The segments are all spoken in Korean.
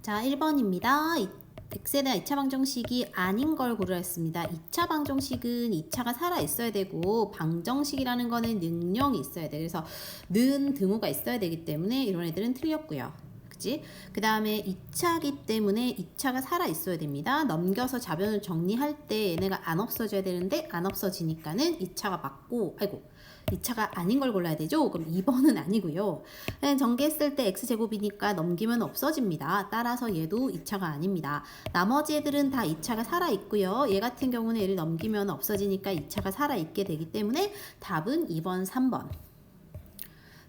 자, 1번입니다. x에 대한 2차 방정식이 아닌 걸 고르라 했습니다. 2차 방정식은 2차가 살아 있어야 되고 방정식이라는 거는 능령이 있어야 돼. 그래서 는 등호가 있어야 되기 때문에 이런 애들은 틀렸고요. 그치? 그 다음에 2차기 때문에 2차가 살아 있어야 됩니다. 넘겨서 좌변을 정리할 때 얘네가 안 없어져야 되는데 안 없어지니까는 2차가 맞고, 아이고, 2차가 아닌 걸 골라야 되죠? 그럼 2번은 아니고요. 전개했을 때 x제곱이니까 넘기면 없어집니다. 따라서 얘도 2차가 아닙니다. 나머지 애들은 다 2차가 살아있고요. 얘 같은 경우는 얘를 넘기면 없어지니까 2차가 살아있게 되기 때문에 답은 2번, 3번.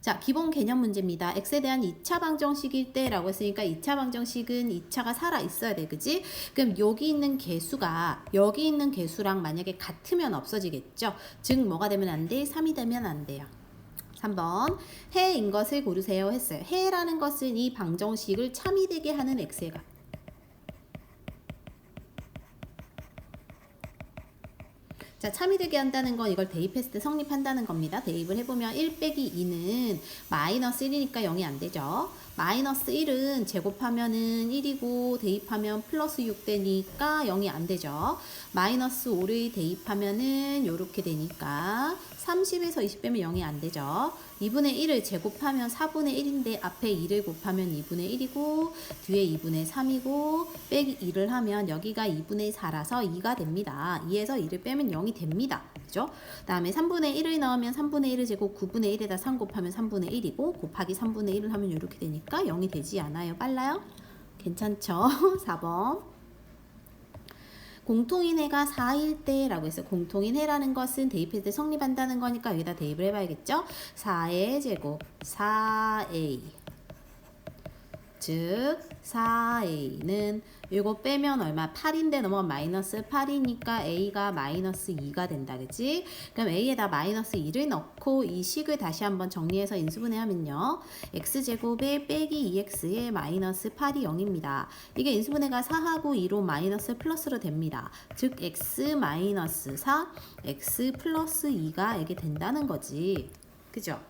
자, 기본 개념 문제입니다. x에 대한 2차 방정식일 때 라고 했으니까 2차 방정식은 2차가 살아있어야 돼. 그지? 그럼 여기 있는 개수가 여기 있는 개수랑 만약에 같으면 없어지겠죠? 즉 뭐가 되면 안 돼? 3이 되면 안 돼요. 3번 해인 것을 고르세요 했어요. 해라는 것은 이 방정식을 참이 되게 하는 x의 값. 자, 참이 되게 한다는 건 이걸 대입했을 때 성립한다는 겁니다. 대입을 해보면 1 빼기 2는 마이너스 1이니까 0이 안 되죠. 마이너스 1은 제곱하면은 1이고 대입하면 플러스 6 되니까 0이 안 되죠. 마이너스 5를 대입하면은 요렇게 되니까 30에서 20 빼면 0이 안 되죠. 2분의 1을 제곱하면 4분의 1인데 앞에 2를 곱하면 2분의 1이고 뒤에 2분의 3이고 빼기 2를 하면 여기가 2분의 4라서 2가 됩니다. 2에서 2를 빼면 0이 됩니다. 그죠? 다음에 3분의 1을 넣으면 3분의 1을 제곱 9분의 1에다 3 곱하면 3분의 1이고 곱하기 3분의 1을 하면 이렇게 되니까 0이 되지 않아요. 빨라요? 괜찮죠? 4번. 공통인 해가 4일 때 라고 했어요. 공통인 해라는 것은 대입할 때 성립한다는 거니까 여기다 대입을 해봐야겠죠. 4의 제곱 4a 즉 4a는 이거 빼면 얼마? 8인데 넘어가면 마이너스 8이니까 a가 마이너스 2가 된다. 그치? 그럼 a에다 마이너스 2를 넣고 이 식을 다시 한번 정리해서 인수분해하면요. x제곱에 빼기 2x에 마이너스 8이 0입니다. 이게 인수분해가 4하고 2로 마이너스 플러스로 됩니다. 즉 x 마이너스 4, x 플러스 2가 이게 된다는 거지. 그죠?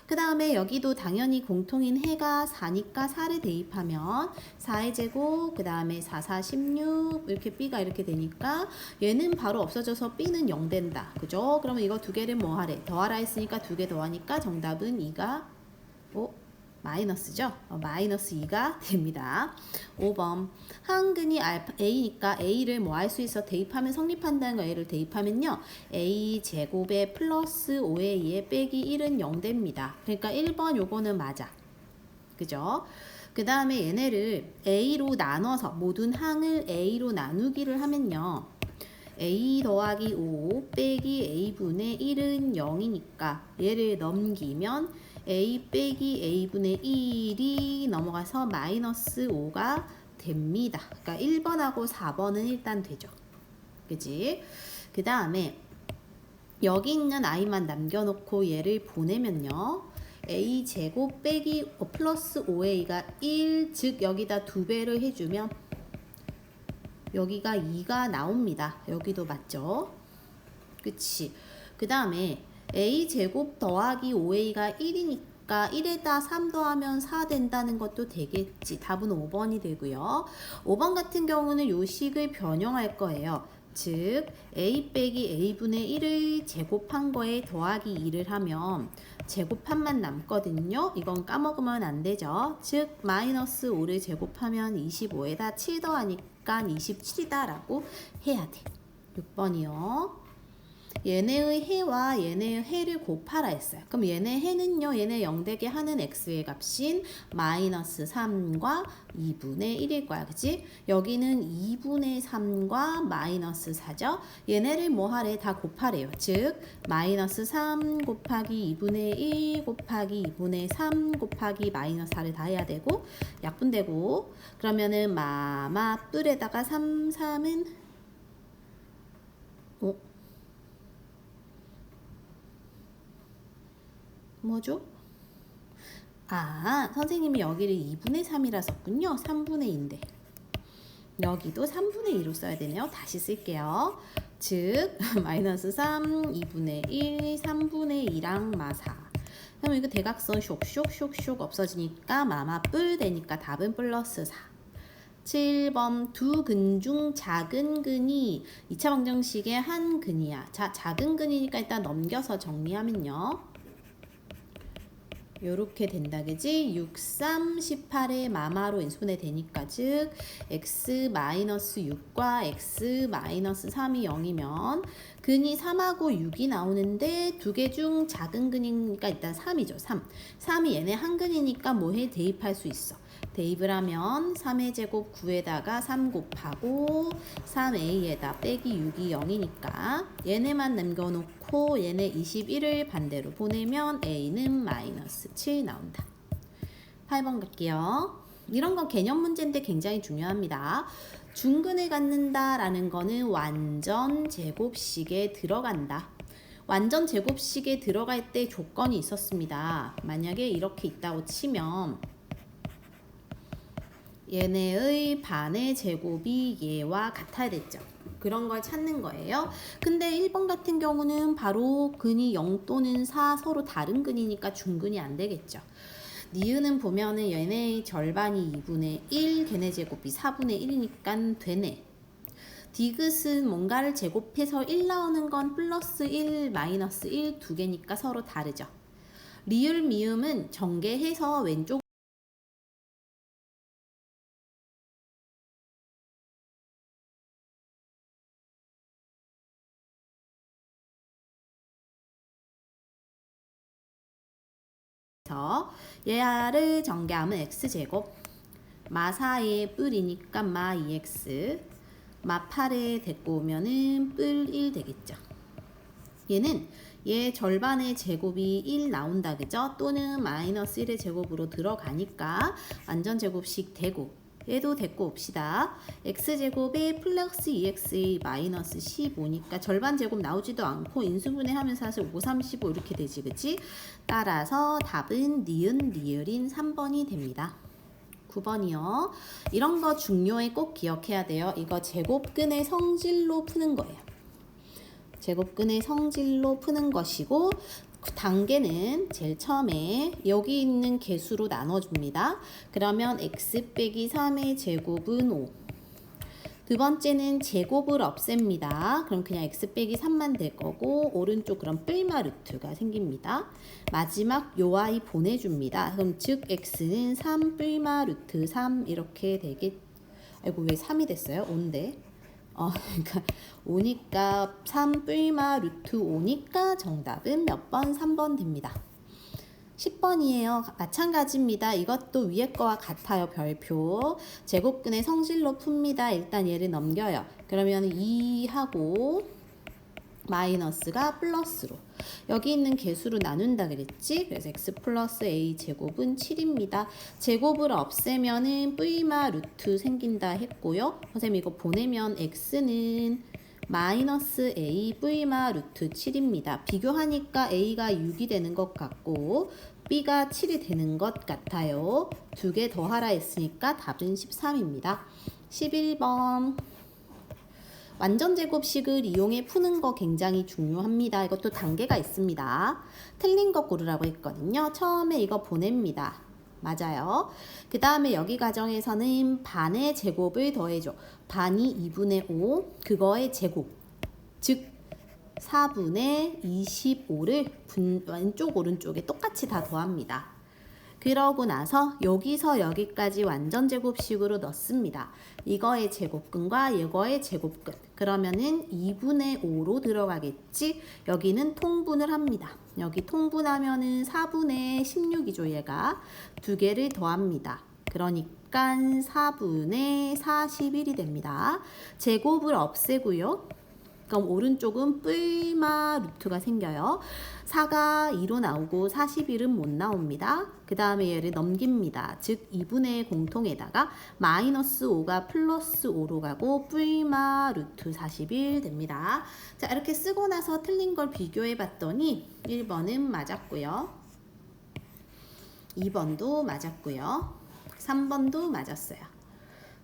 그 다음에 여기도 당연히 공통인 해가 4니까 4를 대입하면 4의 제곱 그 다음에 4, 4, 16 이렇게 b가 이렇게 되니까 얘는 바로 없어져서 b는 0 된다. 그죠? 그러면 이거 두 개를 뭐 하래? 더하라 했으니까 두 개 더하니까 정답은 2가 마이너스죠? 마이너스 2가 됩니다. 5번 한근이 a니까 a를 뭐 할 수 있어? 대입하면 성립한다는 거 a를 대입하면요. a 제곱에 플러스 5의 2에 빼기 1은 0 됩니다. 그러니까 1번 요거는 맞아. 그죠? 그 다음에 얘네를 a로 나눠서 모든 항을 a로 나누기를 하면요. a 더하기 5 빼기 a분의 1은 0이니까 얘를 넘기면 a 빼기 a분의 1이 넘어가서 마이너스 5가 됩니다. 그러니까 1번하고 4번은 일단 되죠. 그치? 그 다음에 여기 있는 i만 남겨놓고 얘를 보내면요. a 제곱 빼기 플러스 5a가 1, 즉 여기다 2배를 해주면 여기가 2가 나옵니다. 여기도 맞죠? 그치? 그 다음에 a제곱 더하기 5a가 1이니까 1에다 3 더하면 4 된다는 것도 되겠지. 답은 5번이 되고요. 5번 같은 경우는 요 식을 변형할 거예요. 즉 a 빼기 a분의 1을 제곱한 거에 더하기 2를 하면 제곱한만 남거든요. 이건 까먹으면 안 되죠. 즉 마이너스 5를 제곱하면 25에다 7 더하니까 27이다 라고 해야 돼. 6번이요. 얘네의 해와 얘네의 해를 곱하라 했어요. 그럼 얘네 해는요. 얘네 0되게 하는 x의 값인 마이너스 3과 2분의 1일 거야. 그치? 여기는 2분의 3과 마이너스 4죠. 얘네를 뭐 하래? 다 곱하래요. 즉 마이너스 3 곱하기 2분의 1 곱하기 2분의 3 곱하기 마이너스 4를 다 해야 되고 약분되고 그러면은 마마 뿔에다가 3, 3은 뭐죠? 선생님이 여기를 2분의 3이라 썼군요. 3분의 2인데. 여기도 3분의 2로 써야 되네요. 다시 쓸게요. 즉, 마이너스 3, 2분의 1, 3분의 2랑 마4. 그럼 이거 대각선 쇽쇽쇽쇽 없어지니까 마마 뿔 되니까 답은 플러스 4. 7번 두 근 중 작은 근이 2차 방정식의 한 근이야. 자, 작은 근이니까 일단 넘겨서 정리하면요. 요렇게 된다 그지? 6, 3, 18의 마마로 왼손에 되니까 즉 x-6과 x-3이 0이면 근이 3하고 6이 나오는데 두 개 중 작은 근이니까 일단 3이죠. 3이 얘네 한 근이니까 뭐해? 대입할 수 있어. 대입을 하면 3의 제곱 9에다가 3 곱하고 3a에다 빼기 6이 0이니까 얘네만 남겨놓고 얘네 21을 반대로 보내면 a는 마이너스 7 나온다. 8번 갈게요. 이런 건 개념 문제인데 굉장히 중요합니다. 중근을 갖는다 라는 거는 완전 제곱식에 들어간다. 완전 제곱식에 들어갈 때 조건이 있었습니다. 만약에 이렇게 있다고 치면 얘네의 반의 제곱이 얘와 같아야 됐죠. 그런 걸 찾는 거예요. 근데 1번 같은 경우는 바로 근이 0 또는 4 서로 다른 근이니까 중근이 안 되겠죠. 니은은 보면은 얘네의 절반이 2분의 1, 걔네 제곱이 4분의 1이니까 되네. 디귿은 뭔가를 제곱해서 1 나오는 건 플러스 1, 마이너스 1 두 개니까 서로 다르죠. 리을 미음은 전개해서 왼쪽 얘를 전개하면 x제곱 마4의 뿔이니까 마 2x 마 8에 데리고 오면은 뿔 1 되겠죠. 얘는 얘 절반의 제곱이 1 나온다 그죠? 또는 마이너스 1의 제곱으로 들어가니까 완전 제곱식 되고 얘도 데리고 옵시다. x제곱에 플러스 2x의 마이너스 15니까 절반 제곱 나오지도 않고 인수분해 하면서 사실 5, 35 이렇게 되지 그치? 따라서 답은 니은 리을인 3번이 됩니다. 9번이요. 이런 거 중요해 꼭 기억해야 돼요. 이거 제곱근의 성질로 푸는 거예요. 제곱근의 성질로 푸는 것이고 단계는 제일 처음에 여기 있는 개수로 나눠줍니다. 그러면 x 빼기 3의 제곱은 5. 두 번째는 제곱을 없앱니다. 그럼 그냥 x 빼기 3만 될 거고 오른쪽 그럼 뿔마 루트가 생깁니다. 마지막 요 아이 보내줍니다. 그럼 즉 x는 3 뿔마 루트 3 이렇게 되겠. 아이고 왜 3이 됐어요? 5인데. 그러니까 5니까 3 뿔마 루트 5니까 정답은 몇 번? 3번 됩니다. 10번이에요. 마찬가지입니다. 이것도 위에 거와 같아요. 별표. 제곱근의 성질로 풉니다. 일단 얘를 넘겨요. 그러면 2하고 마이너스가 플러스로 여기 있는 개수로 나눈다 그랬지? 그래서 x 플러스 a 제곱은 7입니다. 제곱을 없애면은 뿌이마 루트 생긴다 했고요. 선생님 이거 보내면 x는 마이너스 a 뿌이마 루트 7입니다. 비교하니까 a가 6이 되는 것 같고 b가 7이 되는 것 같아요. 두 개 더하라 했으니까 답은 13입니다. 11번 완전 제곱식을 이용해 푸는 거 굉장히 중요합니다. 이것도 단계가 있습니다. 틀린 거 고르라고 했거든요. 처음에 이거 보냅니다. 맞아요. 그 다음에 여기 과정에서는 반의 제곱을 더해줘. 반이 2분의 5, 그거의 제곱. 즉 4분의 25를 왼쪽 오른쪽에 똑같이 다 더합니다. 그러고 나서 여기서 여기까지 완전 제곱식으로 넣습니다. 이거의 제곱근과 이거의 제곱근. 그러면은 2분의 5로 들어가겠지? 여기는 통분을 합니다. 여기 통분하면은 4분의 16이죠, 얘가. 두 개를 더합니다. 그러니까 4분의 41이 됩니다. 제곱을 없애고요. 그럼 오른쪽은 뿔마 루트가 생겨요. 4가 2로 나오고 41은 못 나옵니다. 그 다음에 얘를 넘깁니다. 즉 2분의 공통에다가 마이너스 5가 플러스 5로 가고 뿔마 루트 41 됩니다. 자, 이렇게 쓰고 나서 틀린 걸 비교해 봤더니 1번은 맞았고요. 2번도 맞았고요. 3번도 맞았어요.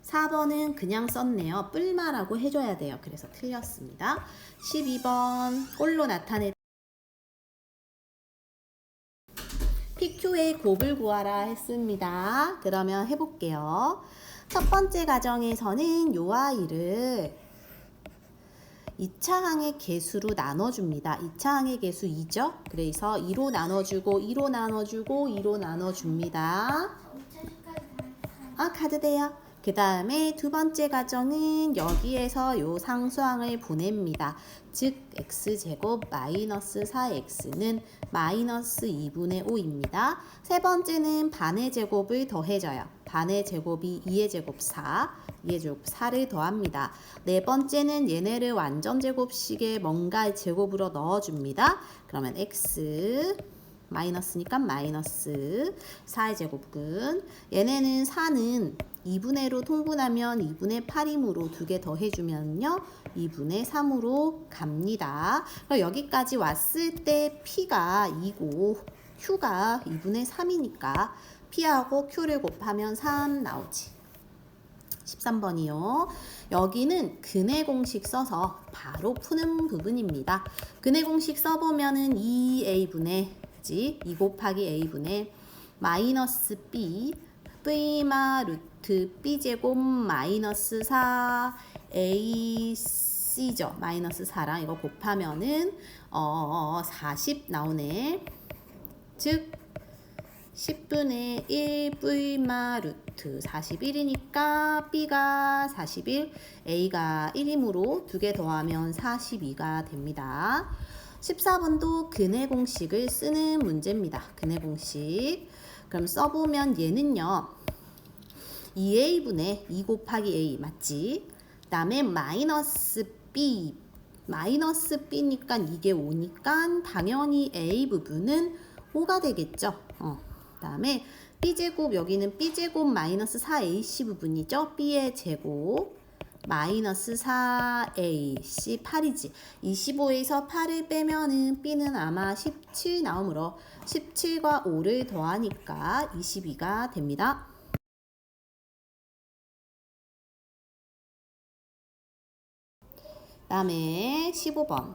4번은 그냥 썼네요. 뿔마라고 해줘야 돼요. 그래서 틀렸습니다. 12번 꼴로 나타내 PQ의 X의 곱을 구하라 했습니다. 그러면 해볼게요. 첫 번째 가정에서는 요 아이를 2차 항의 개수로 나눠줍니다. 2차 항의 개수 2죠? 그래서 2로 나눠주고 2로 나눠주고 2로 나눠줍니다. 카드 돼요. 그 다음에 두 번째 가정은 여기에서 요 상수항을 보냅니다. 즉 x제곱 마이너스 4x는 마이너스 2분의 5입니다. 세 번째는 반의 제곱을 더해줘요. 반의 제곱이 2의 제곱 4, 2의 제곱 4를 더합니다. 네 번째는 얘네를 완전 제곱식에 뭔가 제곱으로 넣어줍니다. 그러면 x 마이너스니까 마이너스 4의 제곱근, 얘네는 4는 2분의로 통분하면 2분의 8이므로 두 개 더해주면요 2분의 3으로 갑니다. 그럼 여기까지 왔을 때 P가 2고 Q가 2분의 3이니까 P하고 Q를 곱하면 3 나오지. 13번이요. 여기는 근의 공식 써서 바로 푸는 부분입니다. 근의 공식 써보면은 2A분의 2 곱하기 A분의 마이너스 B V마 루트 B제곱 마이너스 4 AC죠. 마이너스 4랑 이거 곱하면은 40 나오네. 즉 10분의 1 V마 루트 41이니까 B가 41, A가 1이므로 두 개 더하면 42가 됩니다. 14번도 근의 공식을 쓰는 문제입니다. 근의 공식. 그럼 써보면 얘는요 2A분의 2 곱하기 A 맞지? 그 다음에 마이너스 B 마이너스 B니까 이게 5니까 당연히 A 부분은 5가 되겠죠. 그 다음에 B제곱 여기는 B제곱 마이너스 4AC 부분이죠. B의 제곱 마이너스 4AC 8이지. 25에서 8을 빼면은 B는 아마 17 나오므로 17과 5를 더하니까 22가 됩니다. 그 다음에 15번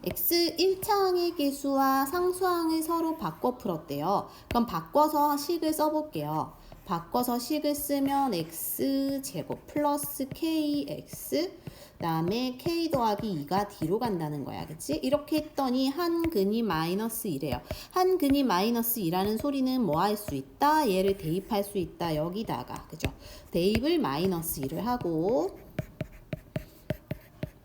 x 1차항의 개수와 상수항을 서로 바꿔 풀었대요. 그럼 바꿔서 식을 써볼게요. 바꿔서 식을 쓰면 x제곱 플러스 kx 그 다음에 k 더하기 2가 뒤로 간다는 거야. 그치? 이렇게 했더니 한 근이 마이너스 2래요. 한 근이 마이너스 2라는 소리는 뭐 할 수 있다? 얘를 대입할 수 있다. 여기다가. 그죠? 대입을 마이너스 2를 하고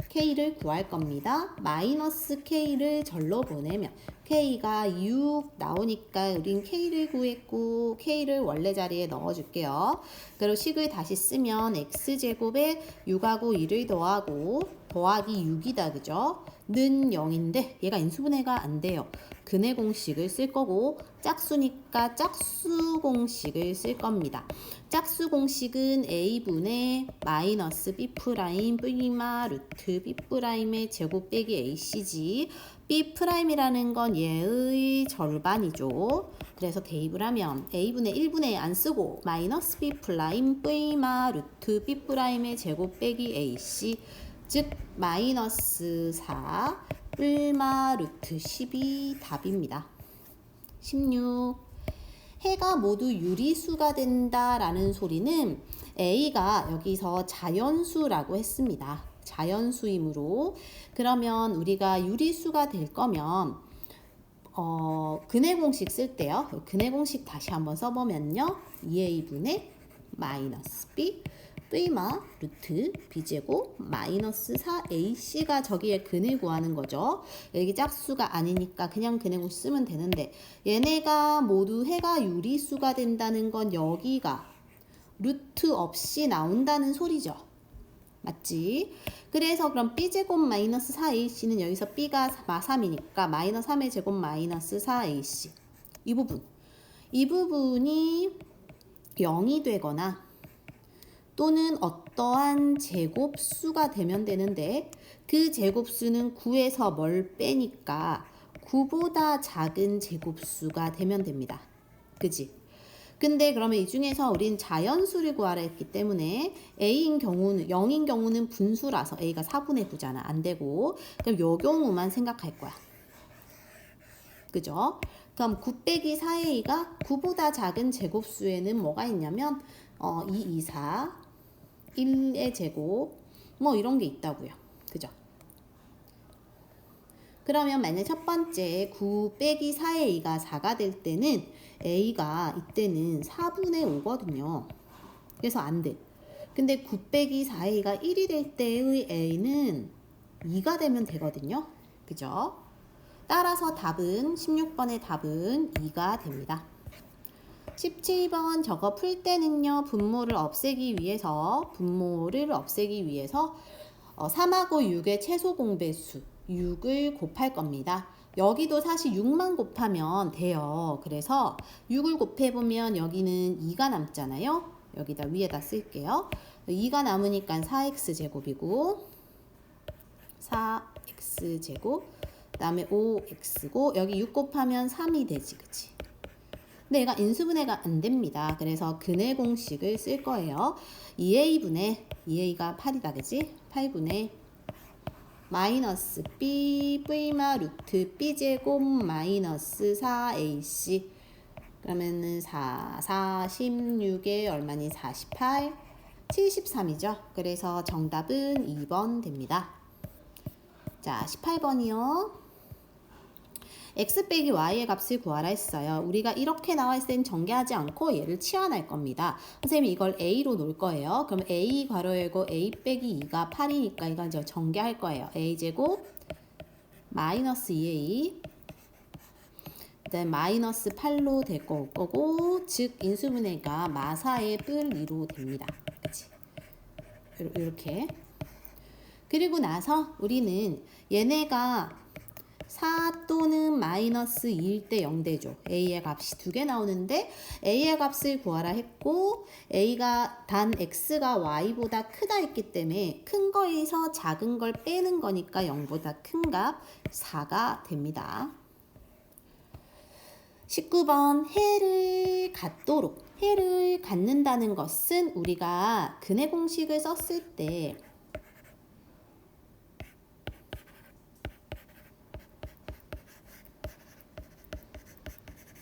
K를 구할 겁니다. 마이너스 K를 절로 보내면 K가 6 나오니까 우린 K를 구했고 K를 원래 자리에 넣어줄게요. 그리고 식을 다시 쓰면 X제곱에 6하고 2를 더하고 더하기 6이다. 그죠? 는 0인데 얘가 인수분해가 안 돼요. 근의 공식을 쓸 거고 짝수니까 짝수 공식을 쓸 겁니다. 짝수 공식은 A분의 마이너스 B 프라임 V마 루트 B 프라임의 제곱 빼기 AC지. B 프라임이라는 건 얘의 절반이죠. 그래서 대입을 하면 A분의 1분의 안 쓰고 마이너스 B 프라임 V마 루트 B 프라임의 제곱 빼기 AC 즉 마이너스 4 1마 루트 12 답입니다. 16. 해가 모두 유리수가 된다라는 소리는 A가 여기서 자연수라고 했습니다. 자연수이므로 그러면 우리가 유리수가 될 거면 근의 공식 쓸 때요. 근의 공식 다시 한번 써보면요. 2A분의 마이너스 B V마 루트 B제곱 마이너스 4AC가 저기에 근을 구하는 거죠. 여기 짝수가 아니니까 그냥 근의 공식 쓰면 되는데 얘네가 모두 해가 유리수가 된다는 건 여기가 루트 없이 나온다는 소리죠. 맞지? 그래서 그럼 B제곱 마이너스 4AC는 여기서 B가 3이니까 마이너스 3의 제곱 마이너스 4AC 이 부분이 0이 되거나 또는 어떠한 제곱수가 되면 되는데 그 제곱수는 9에서 뭘 빼니까 9보다 작은 제곱수가 되면 됩니다. 그지? 근데 그러면 이 중에서 우린 자연수를 구하라 했기 때문에 A인 경우는 0인 경우는 분수라서 A가 4분의 9잖아. 안 되고 그럼 요 경우만 생각할 거야. 그죠? 그럼 9 빼기 4a가 9보다 작은 제곱수에는 뭐가 있냐면 2, 2, 4, 1의 제곱 뭐 이런 게 있다고요. 그죠? 그러면 만약 첫 번째 9 빼기 4의 2가 4가 될 때는 a가 이때는 4분의 5거든요. 그래서 안 돼. 근데 9 빼기 4의 2가 1이 될 때의 a는 2가 되면 되거든요. 그죠? 따라서 답은 16번의 답은 2가 됩니다. 17번 저거 풀 때는요. 분모를 없애기 위해서 3하고 6의 최소 공배수 6을 곱할 겁니다. 여기도 사실 6만 곱하면 돼요. 그래서 6을 곱해보면 여기는 2가 남잖아요. 여기다 위에다 쓸게요. 2가 남으니까 4x제곱이고 4x제곱 그 다음에 5x고 여기 6 곱하면 3이 되지. 그치? 근데 얘가 인수분해가 안 됩니다. 그래서 근해 공식을 쓸 거예요. 2a가 8이다. 그치? 8분의 마이너스 b v마 루트 b제곱 마이너스 4ac 그러면은 16에 얼마니 48 73이죠. 그래서 정답은 2번 됩니다. 자 18번이요. x 빼기 y의 값을 구하라 했어요. 우리가 이렇게 나와 있을 땐 전개하지 않고 얘를 치환할 겁니다. 선생님이 이걸 a로 놓을 거예요. 그럼 a 괄호 열고 a 빼기 2가 8이니까 이건 이제 전개할 거예요. a제곱 마이너스 2a 그다음에 마이너스 8로 될 거고 즉 인수분해가 마사의 뿔 2로 됩니다. 그치? 이렇게 그리고 나서 우리는 얘네가 4 또는 마이너스 2일 때 0되죠. a의 값이 두 개 나오는데 a의 값을 구하라 했고 a가 단 x가 y보다 크다 했기 때문에 큰 거에서 작은 걸 빼는 거니까 0보다 큰 값 4가 됩니다. 19번 해를 갖는다는 것은 우리가 근해 공식을 썼을 때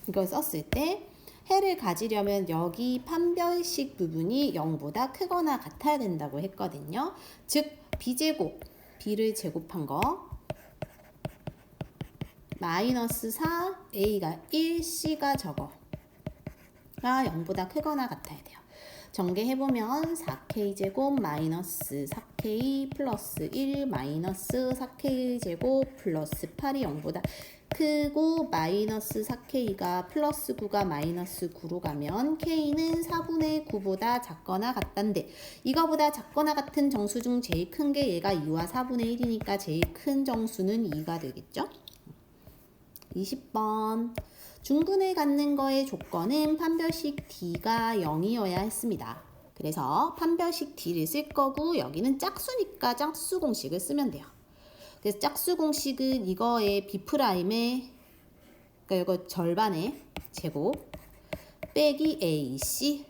이걸 썼을 때 해를 가지려면 여기 판별식 부분이 0보다 크거나 같아야 된다고 했거든요. 즉 b제곱, b를 제곱한 거 마이너스 4, a가 1, c가 저거가 0보다 크거나 같아야 돼요. 전개해보면 4k제곱 마이너스 4k 플러스 1 마이너스 4k제곱 플러스 8이 0보다 크고 마이너스 4k가 플러스 9가 마이너스 9로 가면 k는 4분의 9보다 작거나 같단데 이거보다 작거나 같은 정수 중 제일 큰 게 얘가 2와 4분의 1이니까 제일 큰 정수는 2가 되겠죠? 20번 중근을 갖는 거의 조건은 판별식 D가 0이어야 했습니다. 그래서 판별식 D를 쓸 거고 여기는 짝수니까 짝수 공식을 쓰면 돼요. 그래서 짝수 공식은 이거의 B'의 그러니까 이거 절반의 제곱 빼기 AC가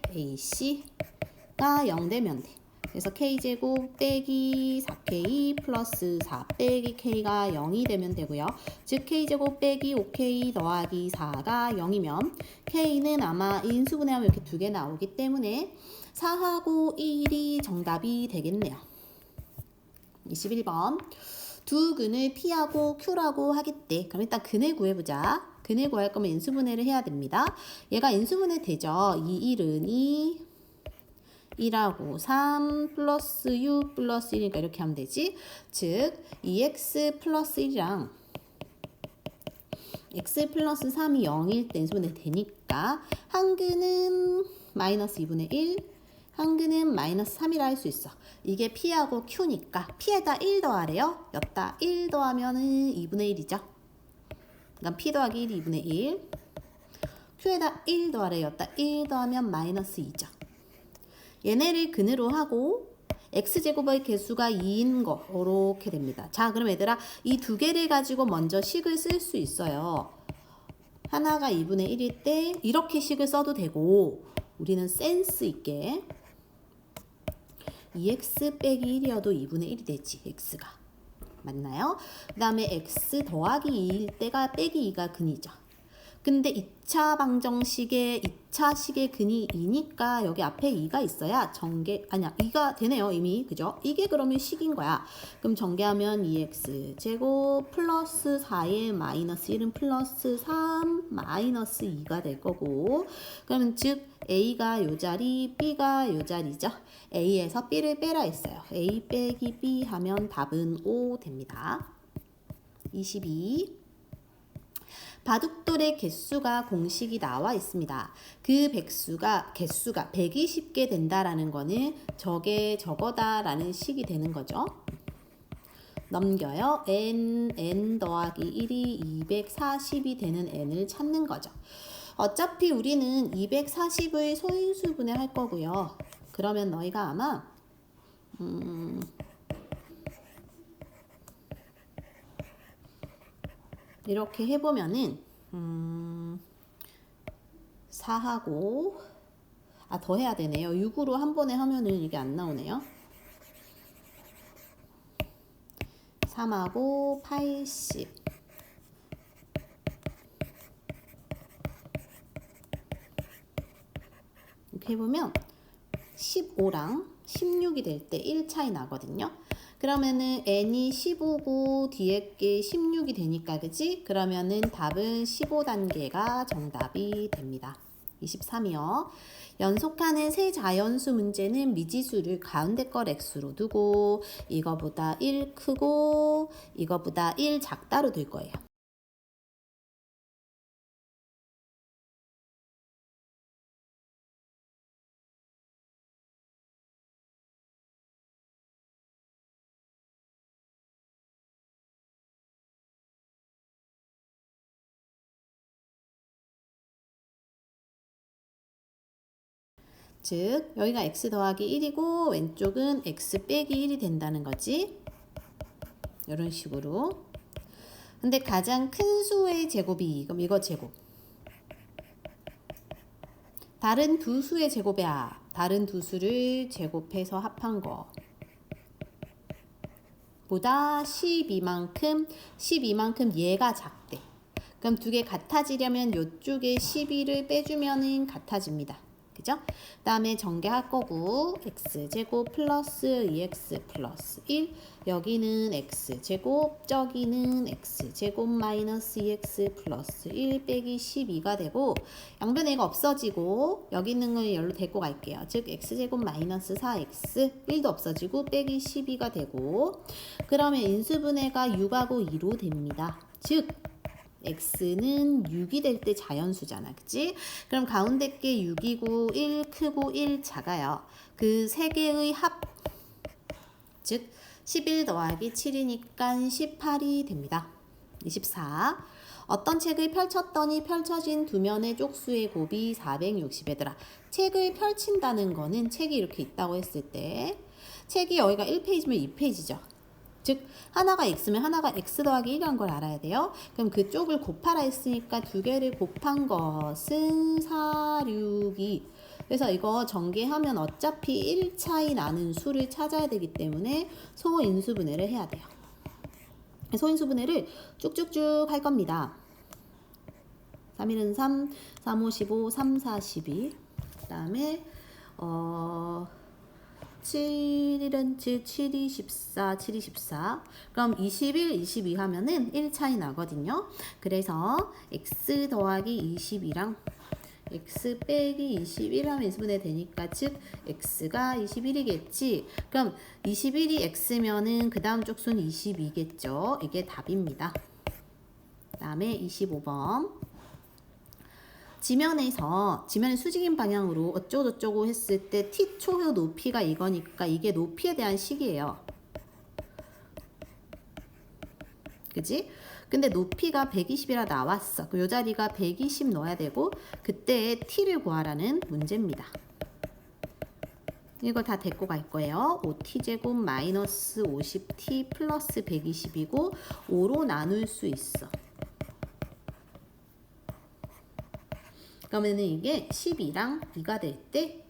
0 되면 돼. 그래서 K제곱 빼기 4K 플러스 4 빼기 K가 0이 되면 되고요. 즉 K제곱 빼기 5K 더하기 4가 0이면 K는 아마 인수분해하면 이렇게 두 개 나오기 때문에 4하고 1이 정답이 되겠네요. 21번 두 근을 P하고 Q라고 하겠대. 그럼 일단 근을 구해보자. 근을 구할 거면 인수분해를 해야 됩니다. 얘가 인수분해 되죠. 이 1은 2 1하고 3 플러스 U 플러스 1이니까 이렇게 하면 되지. 즉 2x 플러스 1이랑 x 플러스 3이 0일 때 인수분해 되니까 한 근은 마이너스 2분의 1 한 근은 마이너스 3이라 할 수 있어. 이게 P하고 Q니까 P에다 1 더하래요. 여기다 1 더하면은 2분의 1이죠. 그러니까 P 더하기 1이 2분의 1 Q에다 1 더하래요. 여기다 1 더하면 마이너스 2죠. 얘네를 근으로 하고 x제곱의 개수가 2인 거 이렇게 됩니다. 자 그럼 얘들아 이 두 개를 가지고 먼저 식을 쓸 수 있어요. 하나가 2분의 1일 때 이렇게 식을 써도 되고 우리는 센스 있게 2x 빼기 1이어도 2분의 1이 되지 x가 맞나요? 그 다음에 x 더하기 2일 때가 빼기 2가 근이죠. 근데 2차 방정식의 2차 식의 근이 2니까 여기 앞에 2가 있어야 전개, 아니야, 2가 되네요, 이미. 그죠? 이게 그러면 식인 거야. 그럼 전개하면 2x 제곱 플러스 4의 마이너스 1은 플러스 3 마이너스 2가 될 거고, 그러면 즉 a가 요 자리, b가 요 자리죠. a에서 b를 빼라 했어요. a 빼기 b 하면 답은 5 됩니다. 22. 바둑돌의 개수가 공식이 나와 있습니다. 그 개수가 120개 된다라는 거는 저게 저거다라는 식이 되는 거죠. 넘겨요. n 더하기 1이 240이 되는 n을 찾는 거죠. 어차피 우리는 240을 소인수분해 할 거고요. 그러면 너희가 아마 이렇게 해보면은 4하고 더 해야 되네요. 6으로 한 번에 하면은 이게 안 나오네요. 3하고 80 이렇게 해보면 15랑 16이 될 때 1 차이 나거든요. 그러면은 n이 15고 뒤에 게 16이 되니까, 그치? 그러면은 답은 15단계가 정답이 됩니다. 23이요. 연속하는 세 자연수 문제는 미지수를 가운데 걸 x로 두고 이거보다 1 크고 이거보다 1 작다로 둘 거예요. 즉 여기가 x 더하기 1이고 왼쪽은 x 빼기 1이 된다는 거지. 이런 식으로. 근데 가장 큰 수의 제곱이 그럼 이거 제곱. 다른 두 수의 제곱이야. 다른 두 수를 제곱해서 합한 거. 보다 12만큼 얘가 작대. 그럼 두 개 같아지려면 이쪽에 12를 빼주면은 같아집니다. 그죠? 그 다음에 전개할 거고 x제곱 플러스 2x 플러스 1 여기는 x제곱 저기는 x제곱 마이너스 2x 플러스 1 빼기 12가 되고 양변의가 없어지고 여기 있는 걸 열로 데리고 갈게요. 즉 x제곱 마이너스 4x 1도 없어지고 빼기 12가 되고 그러면 인수분해가 6하고 2로 됩니다. 즉 x는 6이 될 때 자연수잖아. 그치? 그럼 가운데 게 6이고 1 크고 1 작아요. 그 세 개의 합. 즉 11 더하기 7이니까 18이 됩니다. 24. 어떤 책을 펼쳤더니 펼쳐진 두 면의 쪽수의 곱이 460이더라. 책을 펼친다는 거는 책이 이렇게 있다고 했을 때 책이 여기가 1페이지면 2페이지죠. 즉 하나가 x면 하나가 x 더하기 1이라는 걸 알아야 돼요. 그럼 그쪽을 곱하라 했으니까 두 개를 곱한 것은 4, 6, 2. 그래서 이거 전개하면 어차피 1 차이 나는 수를 찾아야 되기 때문에 소인수분해를 해야 돼요. 소인수분해를 쭉쭉쭉 할 겁니다. 3, 1은 3, 3, 5, 15, 3, 4, 12. 그 다음에 7일은 7, 7이 14, 7이 14. 그럼 21, 22 하면은 1 차이 나거든요. 그래서 x 더하기 22랑 x 빼기 21 하면 인수분해 되니까 즉 x가 21이겠지. 그럼 21이 x면은 그 다음 쪽수는 22겠죠. 이게 답입니다. 그 다음에 25번. 지면의 수직인 방향으로 어쩌고저쩌고 했을 때 t초의 높이가 이거니까 이게 높이에 대한 식이에요. 그지? 근데 높이가 120이라 나왔어. 그 자리가 120 넣어야 되고 그때 t를 구하라는 문제입니다. 이거 다 데리고 갈 거예요. 5t제곱 마이너스 50t 플러스 120이고 5로 나눌 수 있어. 그러면은 이게 12랑 2가 될 때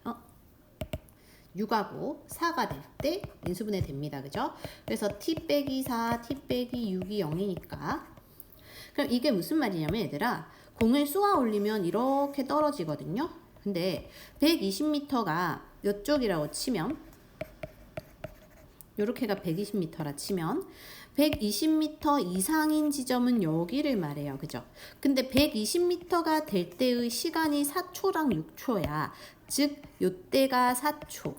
6하고 4가 될 때 인수분해 됩니다. 그죠? 그래서 t 빼기 4, t 빼기 6이 0이니까 그럼 이게 무슨 말이냐면 얘들아 공을 쏘아 올리면 이렇게 떨어지거든요. 근데 120m가 이쪽이라고 치면, 요렇게가 120m라 치면 120m 이상인 지점은 여기를 말해요. 그죠? 근데 120m가 될 때의 시간이 4초랑 6초야. 즉 요때가 4초,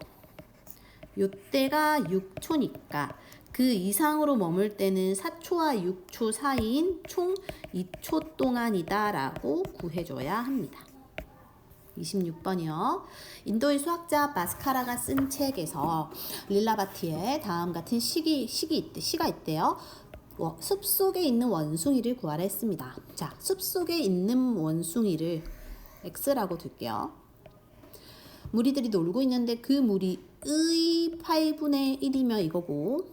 요때가 6초니까 그 이상으로 머물 때는 4초와 6초 사이인 총 2초 동안이다 라고 구해줘야 합니다. 26번이요. 인도의 수학자 마스카라가 쓴 책에서 릴라바티에 다음 같은 시가 있대요. 숲속에 있는 원숭이를 구하라 했습니다. 자, 숲속에 있는 원숭이를 X라고 둘게요. 무리들이 놀고 있는데 그 무리의 8분의 1이면 이거고,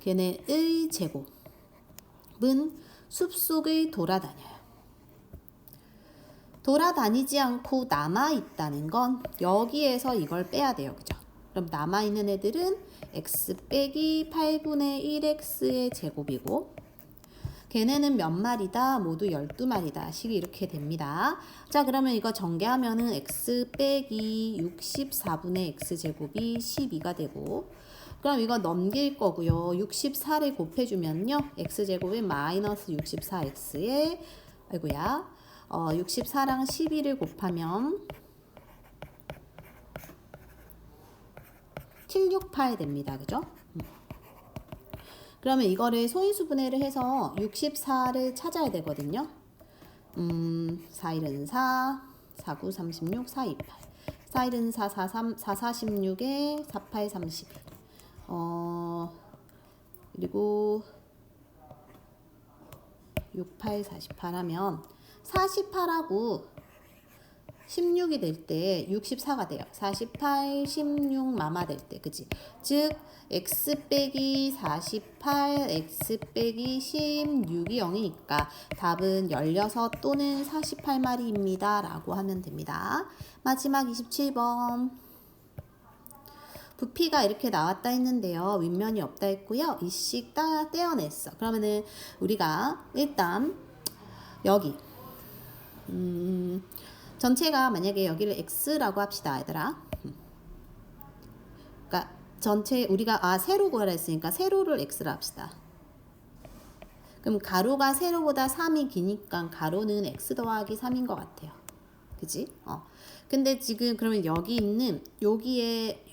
걔네의 제곱은 숲속을 돌아다녀요. 돌아다니지 않고 남아있다는 건 여기에서 이걸 빼야 돼요. 그죠? 그럼 남아있는 애들은 x 빼기 8분의 1x의 제곱이고, 걔네는 몇 마리다? 모두 12마리다. 식이 이렇게 됩니다. 자, 그러면 이거 전개하면은 x 빼기 64분의 x제곱이 12가 되고, 그럼 이거 넘길 거고요. 64를 곱해주면요. x제곱이 마이너스 64x에, 아이고야, 64랑 12를 곱하면 768 됩니다. 그죠? 그러면 이거를 소인수분해를 해서 64를 찾아야 되거든요. 4일은 4, 49, 36, 428. 4일은 4, 43, 4, 46에 48, 32. 그리고 68, 48 하면 48하고 16이 될 때 64가 돼요. 48, 16 마마 될 때, 그치? 즉 x 빼기 48, x 빼기 16이 0이니까 답은 16 또는 48마리입니다 라고 하면 됩니다. 마지막 27번. 부피가 이렇게 나왔다 했는데요. 윗면이 없다 했고요. 이씩 떼어냈어. 그러면은 우리가 일단 여기 전체가 만약에 여기를 x라고 합시다, 얘들아. 그러니까 전체 우리가 세로 구하라 했으니까 세로를 x라 합시다. 그럼 가로가 세로보다 3이 기니까 가로는 x 더하기 3인 것 같아요. 그지? 근데 지금 그러면 여기 있는 여기에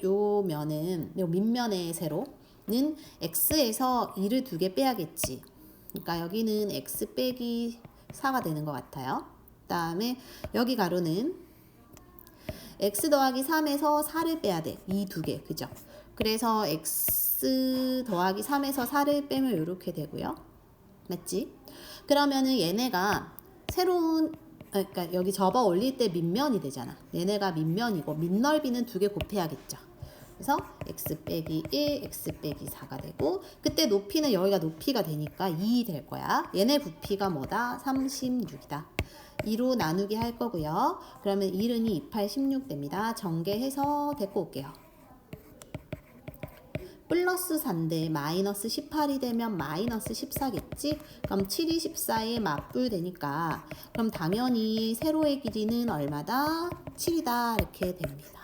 요 면은 요 밑면의 세로는 x에서 2를 2개 빼야겠지. 그러니까 여기는 x 빼기 4가 되는 것 같아요. 그 다음에 여기 가로는 x 더하기 3에서 4를 빼야 돼. 이 2개. 그죠? 그래서 x 더하기 3에서 4를 빼면 이렇게 되고요. 맞지? 그러면은 얘네가 새로운, 그러니까 여기 접어 올릴 때 밑면이 되잖아. 얘네가 밑면이고 밑넓이는 2개 곱해야겠죠. 그래서 x 빼기 1, x 빼기 4가 되고, 그때 높이는 여기가 높이가 되니까 2 될 거야. 얘네 부피가 뭐다? 36이다. 2로 나누기 할 거고요. 그러면 1은 2, 8, 16 됩니다. 전개해서 데리고 올게요. 플러스 4인데 마이너스 18이 되면 마이너스 14겠지? 그럼 7이 14에 맞불 되니까 그럼 당연히 세로의 길이는 얼마다? 7이다 이렇게 됩니다.